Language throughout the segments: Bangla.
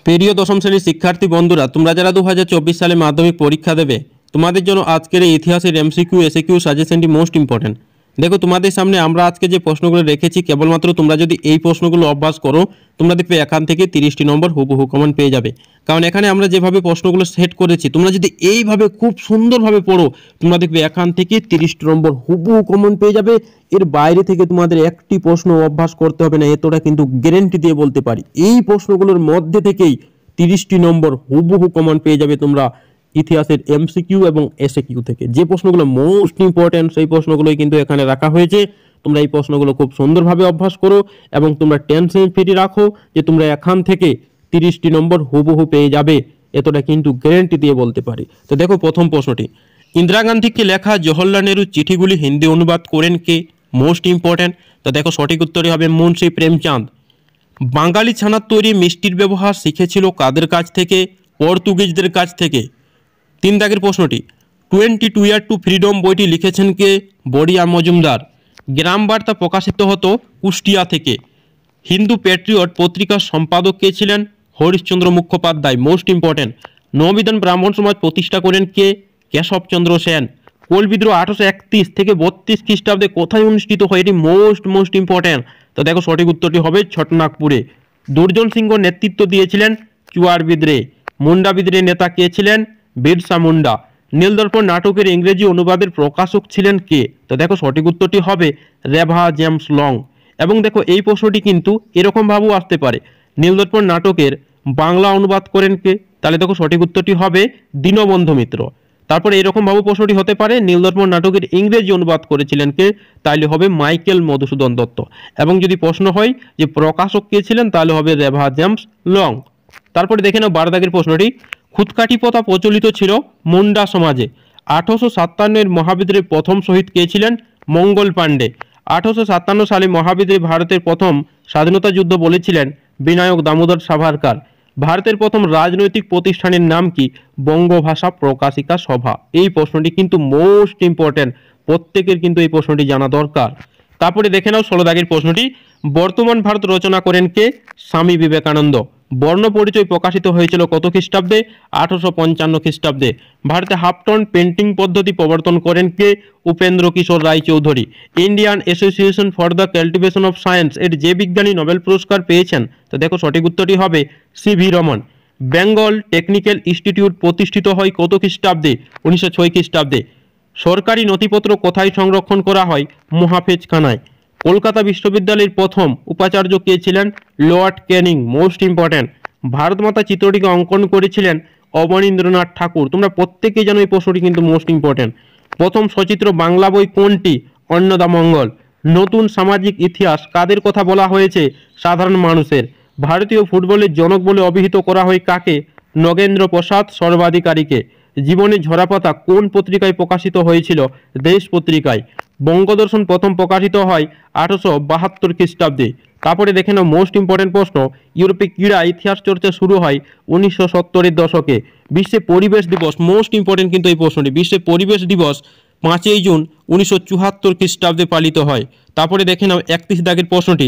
প্রিয় দশম শ্রেণীর শিক্ষার্থী বন্ধুরা, তোমরা যারা 2024 সালে মাধ্যমিক পরীক্ষা দেবে, তোমাদের জন্য আজকের এই ইতিহাসের এমসিকিউ এসএকিউ সাজেশনটি মোস্ট ইম্পর্টেন্ট। দেখো, তোমাদের সামনে আমরা আজকে যে প্রশ্নগুলো রেখেছি, কেবলমাত্র তোমরা যদি এই প্রশ্নগুলো অভ্যাস করো, তোমরা দেখবে এখান থেকে 30টি নম্বর হুবহু কমন পেয়ে যাবে। কারণ এখানে আমরা যেভাবে প্রশ্নগুলো সেট করেছি, তোমরা যদি এইভাবে খুব সুন্দরভাবে পড়ো, তোমরা দেখবে এখান থেকে 30টি নম্বর হুবহু কমন পেয়ে যাবে। এর বাইরে থেকে তোমাদের একটি প্রশ্ন অভ্যাস করতে হবে না, এতটা কিন্তু গ্যারেন্টি দিয়ে বলতে পারি। এই প্রশ্নগুলোর মধ্যে থেকেই 30টি নম্বর হুবহু কমন পেয়ে যাবে তোমরা ইতিহাসের এমসিকিউ এবং এসএকিউ থেকে। যে প্রশ্নগুলো মোস্ট ইম্পর্টেন্ট, সেই প্রশ্নগুলোই কিন্তু এখানে রাখা হয়েছে। তোমরা এই প্রশ্নগুলো খুব সুন্দরভাবে অভ্যাস করো এবং তোমরা টেনশন ফ্রি রাখো যে তোমরা এখান থেকে 30টি নম্বর হুবহু পেয়ে যাবে, এতটা কিন্তু গ্যারেন্টি দিয়ে বলতে পারি। তো দেখো, প্রথম প্রশ্নটি, ইন্দিরা গান্ধীকে লেখা জওহরলাল নেহরুর চিঠিগুলি হিন্দি অনুবাদ করেন কে? Most important. তো দেখো, সঠিক উত্তরই হবে মুন্সি প্রেমচাঁদ। বাঙালি ছানার তৈরি মিষ্টির ব্যবহার শিখেছিল কাদের কাছ থেকে? পর্তুগিজদের কাছ থেকে। 3 দাগের প্রশ্নটি, 22 ইয়ার টু ফ্রিডম বইটি লিখেছেন কে? বড়িয়া মজুমদার। গ্রাম বার্তা প্রকাশিত হতো কুষ্টিয়া থেকে। হিন্দু প্যাট্রিয়ট পত্রিকার সম্পাদক কে ছিলেন? হরিশ্চন্দ্র মুখোপাধ্যায়। Most important. নববিধান ব্রাহ্মণ সমাজ প্রতিষ্ঠা করেন কে? কেশবচন্দ্র সেন। কোল বিদ্রোহ 1831 থেকে 32 খ্রিস্টাব্দে কোথায় অনুষ্ঠিত হয়? এটি মোস্ট ইম্পর্টেন্ট। তো দেখো, সঠিক উত্তরটি হবে ছটনাগপুরে। দুর্জন সিংহ নেতৃত্ব দিয়েছিলেন চুয়ার বিদ্রোহে। মুন্ডা বিদ্রোহের নেতা কে ছিলেন? বিরসা মুন্ডা। নীলদর্পণ নাটকের ইংরেজি অনুবাদের প্রকাশক ছিলেন কে? তো দেখো, সঠিক উত্তরটি হবে রেভা জেমস লং। এবং দেখো, এই প্রশ্নটি কিন্তু এরকম ভাবেও আসতে পারে, নীলদর্পণ নাটকের বাংলা অনুবাদ করেন কে? তাহলে দেখো, সঠিক উত্তরটি হবে দীনবন্ধু মিত্র। তারপরে এরকম ভাবে প্রশ্নটি হতে পারে, নীলদর্পণ নাটকের ইংরেজি অনুবাদ করেছিলেন কে? তাহলে হবে মাইকেল মধুসূদন দত্ত। এবং যদি প্রশ্ন হয় যে প্রকাশক কে ছিলেন, তাহলে হবে রেভা জেমস লং। তারপরে দেখে নাও 12 দাগের প্রশ্নটি, খুদকাঠি প্রথা প্রচলিত ছিল মুন্ডা সমাজে। 1857 মহাবিদ্রোহের প্রথম শহীদ কে ছিলেন? মঙ্গল পাণ্ডে। 1857 সালে মহাবিদ্রোহে ভারতের প্রথম স্বাধীনতা যুদ্ধ বলেছিলেন বিনায়ক দামোদর সাভারকার। ভারতের প্রথম রাজনৈতিক প্রতিষ্ঠানের নাম কি? বঙ্গভাষা প্রকাশিকা সভা। এই প্রশ্নটি কিন্তু মোস্ট ইম্পর্টেন্ট, প্রত্যেকের কিন্তু এই প্রশ্নটি জানা দরকার। তারপরে দেখে নাও 16 দাগের প্রশ্নটি, বর্তমান ভারত রচনা করেন কে? স্বামী বিবেকানন্দ। বর্ণ পরিচয় প্রকাশিত হয়েছিল কত খ্রিস্টাব্দে? 1855 খ্রিস্টাব্দে। ভারতে হাফটন পেন্টিং পদ্ধতি প্রবর্তন করেন কে? Upendra Kishore Ray Chowdhury. Indian Association for the Cultivation of Science এর যে বিজ্ঞানী নোবেল পুরস্কার পেয়েছেন? তো দেখো, সঠিক উত্তরটি হবে CV Raman. Bengal technical institute প্রতিষ্ঠিত হয় কত খ্রিস্টাব্দে? 1906 খ্রিস্টাব্দে। সরকারি নথিপত্র কোথায় সংরক্ষণ করা হয়? মুহাফেজখানায়। কলকাতা বিশ্ববিদ্যালয়ের প্রথম উপাচার্য কে ছিলেন? Lord Canning. Most important. Bharat মাতা চিত্রটিকে অঙ্কন করেছিলেন অবনীন্দ্রনাথ ঠাকুর। তোমরা প্রত্যেকেই জানো এই প্রশ্নটি কিন্তু মোস্ট ইম্পর্টেন্ট। প্রথম সচিত্র বাংলা বই কোনটি? অন্নদামঙ্গল। নতুন সামাজিক ইতিহাস কাদের কথা বলা হয়েছে? সাধারণ মানুষের। ভারতীয় ফুটবলের জনক বলে অভিহিত করা হয় কাকে? নগেন্দ্র প্রসাদ সর্বাধিকারীকে। জীবনের ঝরাপাতা কোন পত্রিকায় প্রকাশিত হয়েছিল? দেশ পত্রিকায়। বঙ্গদর্শন প্রথম প্রকাশিত হয় 1872 খ্রিস্টাব্দে। তারপরে দেখে নাও মোস্ট ইম্পর্টেন্ট প্রশ্ন, ইউরোপে ক্রীড়া ইতিহাস চর্চা শুরু হয় 1970-এর দশকে। বিশ্বে পরিবেশ দিবস, মোস্ট ইম্পর্টেন্ট কিন্তু এই প্রশ্নটি, বিশ্বে পরিবেশ দিবস 5ই জুন 1974 খ্রিস্টাব্দে পালিত হয়। তারপরে দেখে নাও 31 দাগের প্রশ্নটি,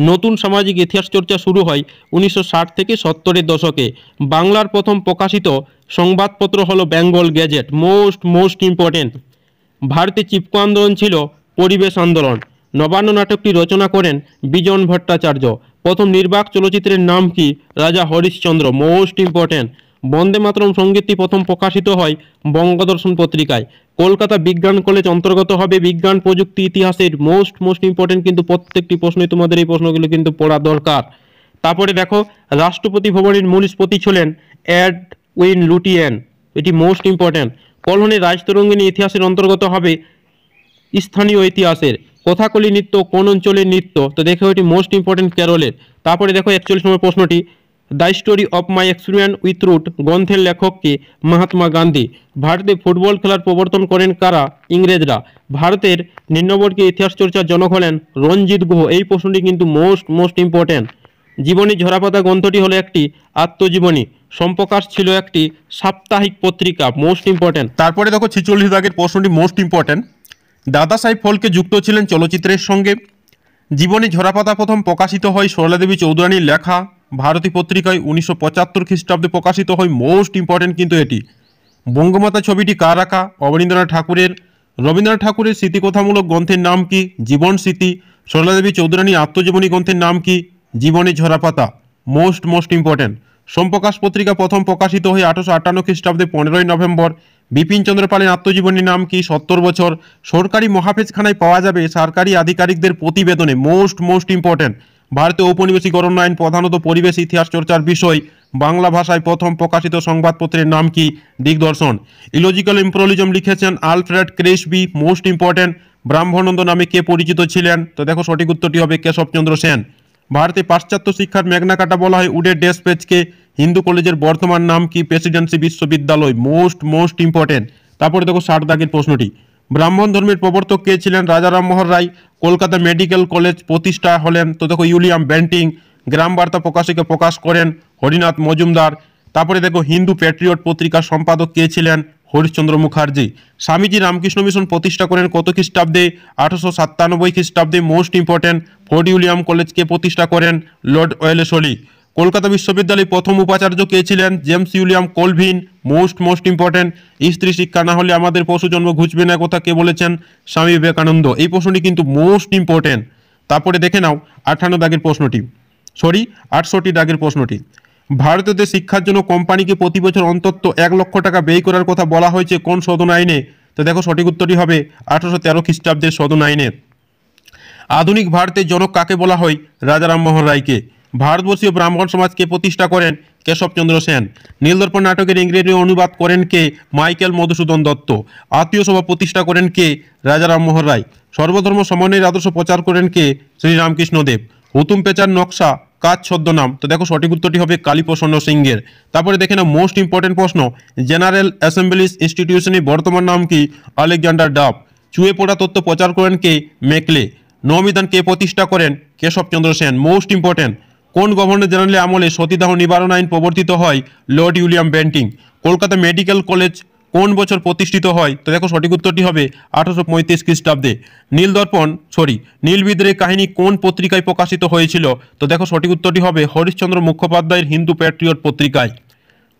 নতুন সামাজিক ইতিহাস চর্চা শুরু হয় 1960 থেকে 70-এর দশকে। বাংলার প্রথম প্রকাশিত সংবাদপত্র হলো বেঙ্গল গেজেট। Most important. ভারতে চিপকো আন্দোলন ছিল পরিবেশ আন্দোলন। নবান্ন নাটকটি রচনা করেন বিজন ভট্টাচার্য। প্রথম নির্বাক চলচ্চিত্রের নাম কি? রাজা হরিশ্চন্দ্র। Most important. বন্দে মাতরম সঙ্গীতটি প্রথম প্রকাশিত হয় বঙ্গদর্শন পত্রিকায়। কলকাতা বিজ্ঞান কলেজ অন্তর্গত হবে বিজ্ঞান প্রযুক্তি ইতিহাসের। মোস্ট ইম্পর্টেন্ট কিন্তু প্রত্যেকটি প্রশ্নে তোমাদের এই প্রশ্নগুলো কিন্তু পড়া দরকার। তারপরে দেখো, রাষ্ট্রপতি ভবনের মূল স্থপতি ছিলেন এডউইন লুটিয়েন। এটি মোস্ট ইম্পর্টেন্ট। কল্যাণী রাজতরঙ্গিনী ইতিহাসের অন্তর্গত হবে স্থানীয় ইতিহাসের। কথাকলি নৃত্য কোন অঞ্চলের নৃত্য? তো দেখো, এটি মোস্ট ইম্পর্টেন্ট কেরলের। তারপরে দেখো 41 নম্বর প্রশ্নটি, the story of my experience with root গ্রন্থের লেখক কে? মহাত্মা গান্ধী। ভারতে ফুটবল খেলার প্রবর্তন করেন কারা? ইংরেজরা। ভারতের নিম্নবর্গীয় ইতিহাস চর্চার জনক হলেন রঞ্জিত গুহ। এই প্রশ্নটি কিন্তু মোস্ট ইম্পর্টেন্ট। জীবনী ঝরাপাতা গ্রন্থটি হলো একটি আত্মজীবনী। সম্প্রকাশ ছিল একটি সাপ্তাহিক পত্রিকা। Most important. তারপরে দেখো 46 দাগের প্রশ্নটি মোস্ট ইম্পর্টেন্ট। দাদা সাহেব ফালকে যুক্ত ছিলেন চলচ্চিত্রের সঙ্গে। জীবনী ঝরাপাতা প্রথম প্রকাশিত হয় সরলা দেবী চৌধুরানীর লেখা ভারতী পত্রিকায় 1975 খ্রিস্টাব্দে প্রকাশিত হয়। মোস্ট ইম্পর্টেন্ট কিন্তু এটি। বঙ্গমাতা ছবিটি কার আঁকা? অবনীন্দ্রনাথ ঠাকুরের। রবীন্দ্রনাথ ঠাকুরের স্মৃতিকথামূলক গ্রন্থের নাম কি? জীবন স্মৃতি। সরলা দেবী চৌধুরানীর আত্মজীবনী গ্রন্থের নাম কি? জীবনী ঝরাপাতা। Most important. সোমপ্রকাশ পত্রিকা প্রথম প্রকাশিত হয় 1858 খ্রিস্টাব্দে 15ই নভেম্বর। বিপিন চন্দ্র পালের আত্মজীবনীর নাম কি? 70 বছর। সরকারি মহাফেজখানায় পাওয়া যাবে সরকারি আধিকারিকদের প্রতিবেদনে। Most important. ভারতীয় ঔপনিবেশিকরণ আইন প্রধানত পরিবেশ ইতিহাস চর্চার বিষয়। বাংলা ভাষায় প্রথম প্রকাশিত সংবাদপত্রের নাম কি? দিগদর্শন। ইলজিক্যাল ইম্পেরিয়ালিজম লিখেছেন Alfred Crosby. Most important. Brahmananda নামে কে পরিচিত ছিলেন? তো দেখো সঠিক উত্তরটি হবে কেশবচন্দ্র সেন। ভারতে পাশ্চাত্য শিক্ষার ম্যাগনা কার্টা বলা হয় উডের ড্যাশ পেজকে। হিন্দু কলেজের বর্তমান নাম কি? প্রেসিডেন্সি বিশ্ববিদ্যালয়। Most important. তারপরে দেখো 60 দাগের প্রশ্নটি। ব্রাহ্মণ ধর্মের প্রবর্তক কে ছিলেন? রাজা রামমোহন রায়। কলকাতা মেডিকেল কলেজ প্রতিষ্ঠা হলেন? তো দেখো উইলিয়াম বেন্টিং। গ্রাম বার্তা প্রকাশিকা প্রকাশ করেন হরিনাথ মজুমদার। তারপরে দেখো হিন্দু প্যাট্রিয়ট পত্রিকার সম্পাদক কে ছিলেন? হরিশ্চন্দ্র মুখার্জি। স্বামীজি রামকৃষ্ণ মিশন প্রতিষ্ঠা করেন কত খ্রিস্টাব্দে? 1897 খ্রিস্টাব্দে। Most important. ফোর্ট উইলিয়াম কলেজকে প্রতিষ্ঠা করেন লর্ড ওয়েলেসলি। কলকাতা বিশ্ববিদ্যালয়ের প্রথম উপাচার্য কে ছিলেন? James William Colvin. Most important. স্ত্রী শিক্ষা না হলে আমাদের পশু জন্ম ঘুচবে না কথা কে বলেছেন? স্বামী বিবেকানন্দ। এই প্রশ্নটি কিন্তু মোস্ট ইম্পর্টেন্ট। তারপরে দেখে নাও 58 দাগের প্রশ্নটি, 68 দাগের প্রশ্নটি। ভারতীয়দের শিক্ষার জন্য কোম্পানিকে প্রতি বছর অন্তত 1 লক্ষ টাকা ব্যয় করার কথা বলা হয়েছে কোন সদন আইনে? তো দেখো সঠিক উত্তরটি হবে 1813 খ্রিস্টাব্দের সদন আইনে। আধুনিক ভারতের জনক কাকে বলা হয়? রাজা রামমোহন রায়কে। ভারতবর্ষীয় ব্রাহ্মণ সমাজকে প্রতিষ্ঠা করেন কেশবচন্দ্র সেন। নীলদর্পণ নাটকের ইংরেজি অনুবাদ করেন কে? মাইকেল মধুসূদন দত্ত। আত্মীয় সভা প্রতিষ্ঠা করেন কে? রাজা রামমোহন রায়। সর্বধর্ম সমন্বয়ের আদর্শ প্রচার করেন কে? শ্রীরামকৃষ্ণ দেব। হুতুম পেচার নকশা কাজ ছদ্মনাম? তো দেখো সঠিক উত্তরটি হবে কালীপ্রসন্ন সিংহের। তারপরে দেখে না মোস্ট ইম্পর্টেন্ট প্রশ্ন। জেনারেল অ্যাসেম্বলিজ ইনস্টিটিউশনের বর্তমান নাম কি? Alexander Duff. চুয়ে পড়া তত্ত্ব প্রচার করেন কে? মেকলে। নৌমিদান কে প্রতিষ্ঠা করেন? কেশবচন্দ্র সেন। Most important. কোন গভর্নর জেনারেলের আমলে সতীদাহ নিবারণ আইন প্রবর্তিত হয়? Lord William Bentinck. Kolkata medical college কোন বছর প্রতিষ্ঠিত হয়? তো দেখো সঠিক উত্তরটি হবে 1835 খ্রিস্টাব্দে। নীল বিদ্রোহের কাহিনী কোন পত্রিকায় প্রকাশিত হয়েছিল? তো দেখো সঠিক উত্তরটি হবে হরিশ্চন্দ্র মুখোপাধ্যায়ের হিন্দু প্যাট্রিয়ট পত্রিকায়।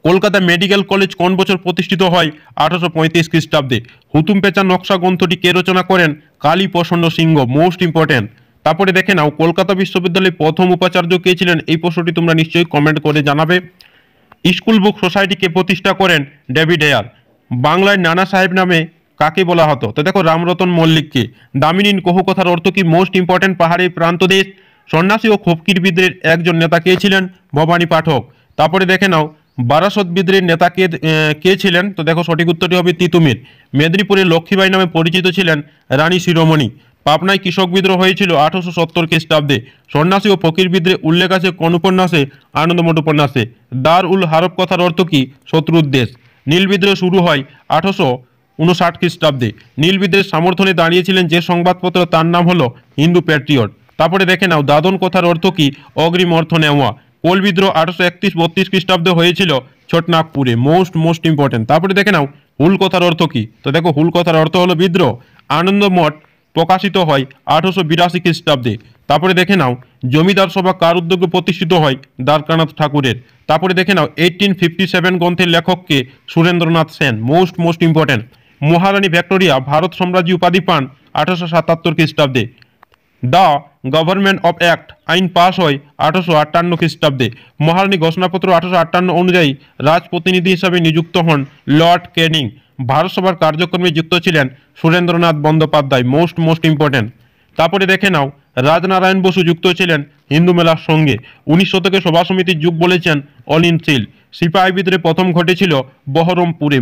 কলকাতা মেডিকেল কলেজ কোন বছর প্রতিষ্ঠিত হয়? 1835 খ্রিস্টাব্দে। হুতুম পেঁচা নকশা গ্রন্থটি কে রচনা করেন? কালীপ্রসন্ন সিংহ। Most important. তারপরে দেখে নাও কলকাতা বিশ্ববিদ্যালয়ের প্রথম উপাচার্য কে ছিলেন? এই প্রশ্নটি তোমরা নিশ্চয়ই কমেন্ট করে জানাবে। স্কুল বুক সোসাইটিকে প্রতিষ্ঠা করেন ডেভিড হেয়ার। বাংলায় নানা সাহেব নামে কাকে বলা হতো? তো দেখো রামরতন মল্লিককে। দামিনীন কহু কথার অর্থ কি? Most important. পাহাড়ের প্রান্তদেশ। সন্ন্যাসী ও খোপকির বিদ্রোহের একজন নেতা কে ছিলেন? ভবানী পাঠক। তারপরে দেখে নাও বারাসত বিদ্রোহের নেতা কে ছিলেন? তো দেখো সঠিক উত্তরটি হবে তিতুমির। মেদিনীপুরের লক্ষ্মীবাই নামে পরিচিত ছিলেন রানী শিরোমণি। পাবনায় কৃষক বিদ্রোহ হয়েছিল 1870 খ্রিস্টাব্দে। সন্ন্যাসী ও ফকির বিদ্রোহের উল্লেখ আছে কোন উপন্যাসে? আনন্দমঠ উপন্যাসে। দার উল হারব কথার অর্থ কি? শত্রুর দেশ। নীল বিদ্রোহ শুরু হয় 1859 খ্রিস্টাব্দে। নীল বিদ্রোহের সমর্থনে দাঁড়িয়েছিলেন যে সংবাদপত্র তার নাম হলো হিন্দু প্যাট্রিয়ট। তারপরে দেখে নাও দাদন কথার অর্থ কি? অগ্রিম অর্থ নেওয়া। কোল বিদ্রোহ 1831-32 খ্রিস্টাব্দে হয়েছিল ছোটনাগপুরে। Most important. তারপরে দেখে নাও হুল কথার অর্থ কি? তো দেখো হুল কথার অর্থ হলো বিদ্রোহ। আনন্দমঠ প্রকাশিত হয় 1882 খ্রিস্টাব্দে। তারপরে দেখে নাও জমিদার সভা কার উদ্যোগে প্রতিষ্ঠিত হয়? দ্বারকানাথ ঠাকুরের। তারপরে দেখে নাও 1857 গ্রন্থের লেখককে? Surendranath Sen. Most important. Maharani Victoria Bharat সাম্রাজ্য উপাধি পান 1877 খ্রিস্টাব্দে। দ্য গভর্নমেন্ট অফ অ্যাক্ট আইন পাস হয় 1858 খ্রিস্টাব্দে। মহারানী ঘোষণাপত্র 1858 অনুযায়ী রাজপ্রতিনিধি হিসাবে নিযুক্ত হন লর্ড ক্যানিং। ভারত সভার কার্যক্রমে যুক্ত ছিলেন সুরেন্দ্রনাথ বন্দ্যোপাধ্যায়। Most important. তারপরে দেখে নাও রাজনারায়ণ বসু যুক্ত ছিলেন হিন্দু মেলার সঙ্গে। 19 শতকে সভা সমিতির যুগ বলেছেন অলিনশীল। সিপাহী বিদ্রোহ প্রথম ঘটেছিল বহরমপুরে।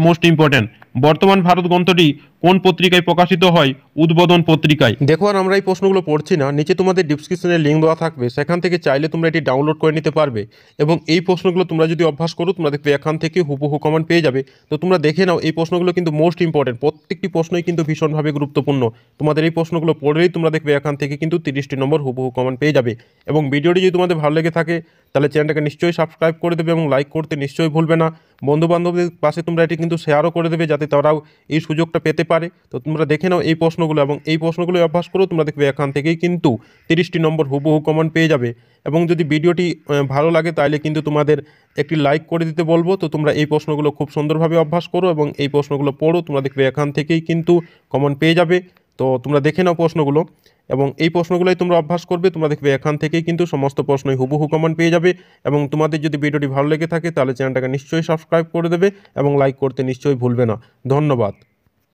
Most important. বর্তমান ভারত গ্রন্থটি কোন পত্রিকায় প্রকাশিত হয়? উদ্বোধন পত্রিকায়। দেখো আর আমরা এই প্রশ্নগুলো পড়ছি না, নিচে তোমাদের ডিসক্রিপশনে লিঙ্ক দেওয়া থাকবে, সেখান থেকে চাইলে তোমরা এটি ডাউনলোড করে নিতে পারবে। এবং এই প্রশ্নগুলো তোমরা যদি অভ্যাস করো তোমরা দেখবে এখান থেকে হুবহু কমেন্ট পেয়ে যাবে। তো তোমরা দেখে নাও, এই প্রশ্নগুলো কিন্তু মোস্ট ইম্পর্টেন্ট। প্রত্যেকটি প্রশ্নই কিন্তু ভীষণভাবে গুরুত্বপূর্ণ। তোমাদের এই প্রশ্নগুলো পড়লেই তোমরা দেখবে এখান থেকে কিন্তু 30টি নম্বর হুবহু কমেন্ট পেয়ে যাবে। যাবে। এবং ভিডিওটি যদি তোমাদের ভালো লেগে থাকে তাহলে চ্যানেলটাকে নিশ্চয়ই সাবস্ক্রাইব করে দেবে এবং লাইক করতে নিশ্চয়ই ভুলবে না। বন্ধুবান্ধবদের পাশে তোমরা এটি কিন্তু শেয়ারও করে দেবে যাতে তারাও এই সুযোগটা পেতে পারে। তো তোমরা দেখে নাও এই প্রশ্নগুলো এবং এই প্রশ্নগুলো অভ্যাস করো, তোমরা দেখবে এখান থেকেই কিন্তু 30টি নম্বর হুবহু কমন পেয়ে যাবে। এবং যদি ভিডিওটি ভালো লাগে তাহলে কিন্তু তোমাদের একটি লাইক করে দিতে বলবো। তো তোমরা এই প্রশ্নগুলো খুব সুন্দরভাবে অভ্যাস করো এবং এই প্রশ্নগুলো পড়ো, তোমরা দেখবে এখান থেকেই কিন্তু কমন পেয়ে যাবে। তো তোমরা দেখে নাও প্রশ্নগুলো এবং এই প্রশ্নগুলোই তোমরা অভ্যাস করবে, তোমরা দেখবে এখান থেকেই কিন্তু সমস্ত প্রশ্নই হুবহু কমন পেয়ে যাবে। এবং তোমাদের যদি ভিডিওটি ভালো লেগে থাকে তাহলে চ্যানেলটাকে নিশ্চয়ই সাবস্ক্রাইব করে দেবে এবং লাইক করতে নিশ্চয়ই ভুলবে না। ধন্যবাদ।